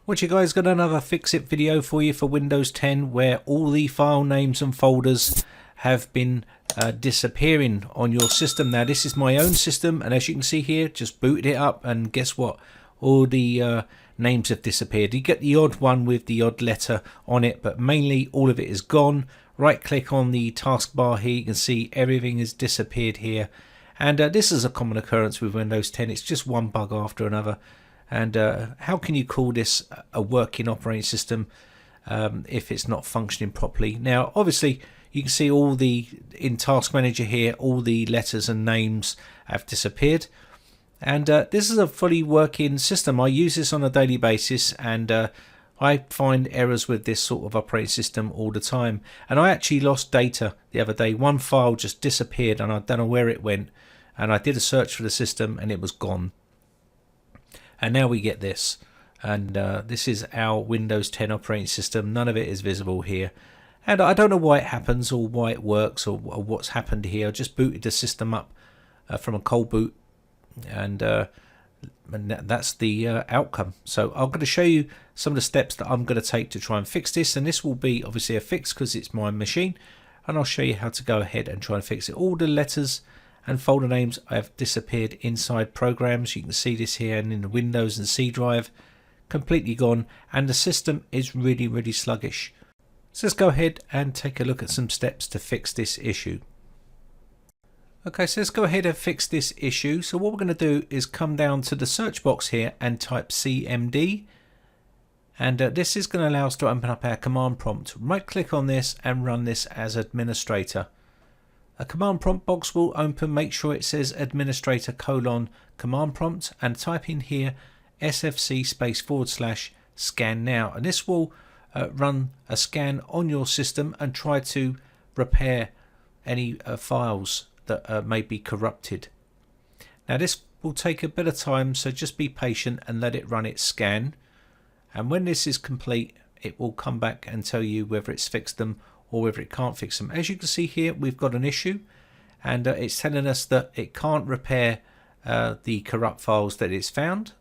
What you guys, got another fix-it video for you for Windows 10 where all the file names and folders have been disappearing on your system. Now this is my own system, and as you can see here, just booted it up and guess what, all the names have disappeared. You get the odd one with the odd letter on it, but mainly all of it is gone. Right click on the taskbar here, you can see everything has disappeared here, and this is a common occurrence with Windows 10. It's just one bug after another. And how can you call this a working operating system if it's not functioning properly? Now obviously you can see all the, in Task Manager here, all the letters and names have disappeared, and this is a fully working system. I use this on a daily basis, and I find errors with this sort of operating system all the time. And I actually lost data the other day. One file just disappeared and I don't know where it went, and I did a search for the system and it was gone. And now we get this, and this is our Windows 10 operating system. None of it is visible here, and I don't know why it happens or why it works or what's happened here. I just booted the system up from a cold boot, and that's the outcome. So I'm going to show you some of the steps that I'm going to take to try and fix this, and this will be obviously a fix because it's my machine, and I'll show you how to go ahead and try and fix it. All the letters and folder names have disappeared inside programs. You can see this here, and in the Windows and C drive, completely gone, and the system is really sluggish. So let's go ahead and take a look at some steps to fix this issue. Okay, so let's go ahead and fix this issue. So what we're going to do is come down to the search box here and type CMD, and this is going to allow us to open up our command prompt. Right click on this and run this as administrator. A command prompt box will open. Make sure it says administrator : command prompt, and type in here sfc / scan now, and this will run a scan on your system and try to repair any files that may be corrupted. Now this will take a bit of time, so just be patient and let it run its scan, and when this is complete it will come back and tell you whether it's fixed them or whether it can't fix them. As you can see here, we've got an issue, and it's telling us that it can't repair the corrupt files that it's found,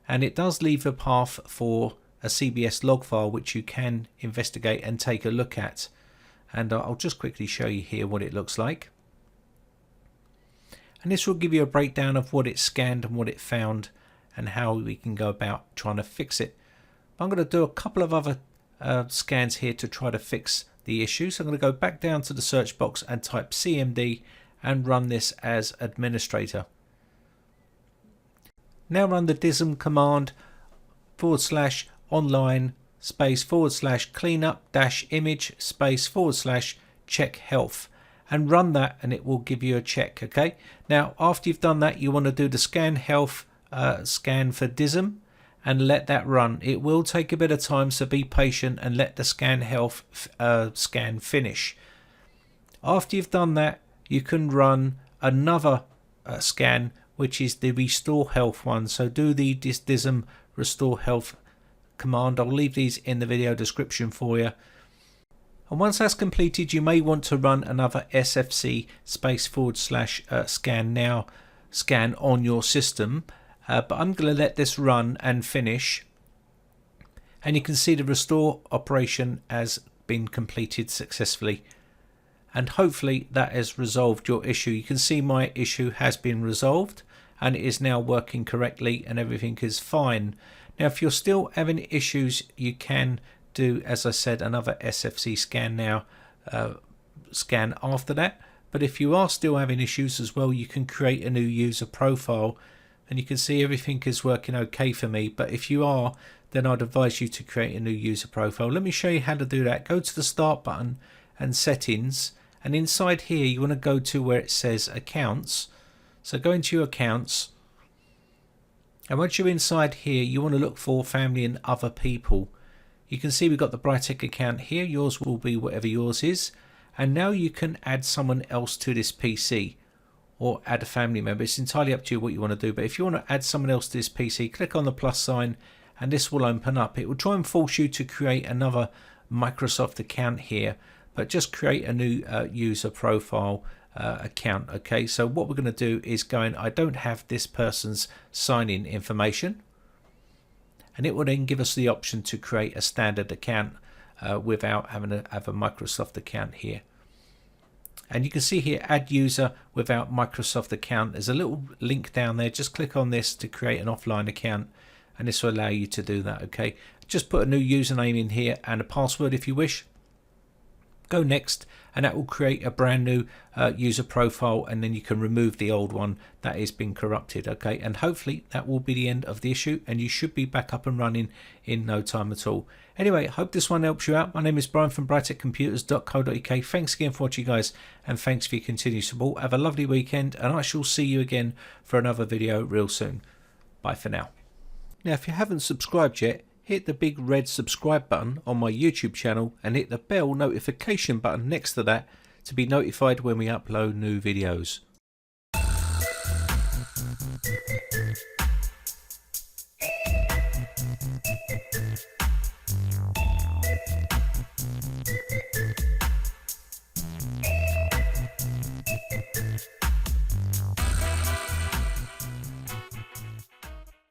and it does leave a path for a CBS log file which you can investigate and take a look at, and I'll just quickly show you here what it looks like. And this will give you a breakdown of what it scanned and what it found and how we can go about trying to fix it. But I'm going to do a couple of other scans here to try to fix the issue. So I'm going to go back down to the search box and type CMD and run this as administrator. Now run the Dism command /online /cleanup -image /CheckHealth, and run that, and it will give you a check. Okay, now after you've done that, you want to do the ScanHealth scan for Dism and let that run. It will take a bit of time, so be patient and let the ScanHealth scan finish. After you've done that, you can run another scan, which is the RestoreHealth one. So do the Dism RestoreHealth command. I'll leave these in the video description for you. And once that's completed, you may want to run another sfc / scan now scan on your system. But I'm going to let this run and finish, and you can see the restore operation has been completed successfully, and hopefully that has resolved your issue. You can see my issue has been resolved and it is now working correctly and everything is fine. Now if you're still having issues, you can do, as I said, another sfc scan now scan after that. But if you are still having issues as well, you can create a new user profile, and you can see everything is working okay for me. But if you are, then I'd advise you to create a new user profile. Let me show you how to do that. Go to the start button and settings, and inside here you want to go to where it says accounts. So go into your accounts, and once you're inside here, you want to look for family and other people. You can see we've got the Brightech account here. Yours will be whatever yours is, and now you can add someone else to this PC or add a family member. It's entirely up to you what you want to do, but if you want to add someone else to this PC, click on the plus sign and this will open up. It will try and force you to create another Microsoft account here, but just create a new user profile account. Okay, so what we're going to do is go in. I don't have this person's sign-in information, and it will then give us the option to create a standard account without having to have a Microsoft account here. And you can see here, add user without Microsoft account. There's a little link down there. Just click on this to create an offline account, and this will allow you to do that. Okay, just put a new username in here and a password if you wish. Go next, and that will create a brand new user profile, and then you can remove the old one that has been corrupted. Okay, and hopefully that will be the end of the issue, and you should be back up and running in no time at all. Anyway, hope this one helps you out. My name is Brian from briteccomputers.co.uk. Thanks again for watching, guys, and thanks for your continued support. Have a lovely weekend, and I shall see you again for another video real soon. Bye for now. Now, if you haven't subscribed yet, hit the big red subscribe button on my YouTube channel and hit the bell notification button next to that to be notified when we upload new videos.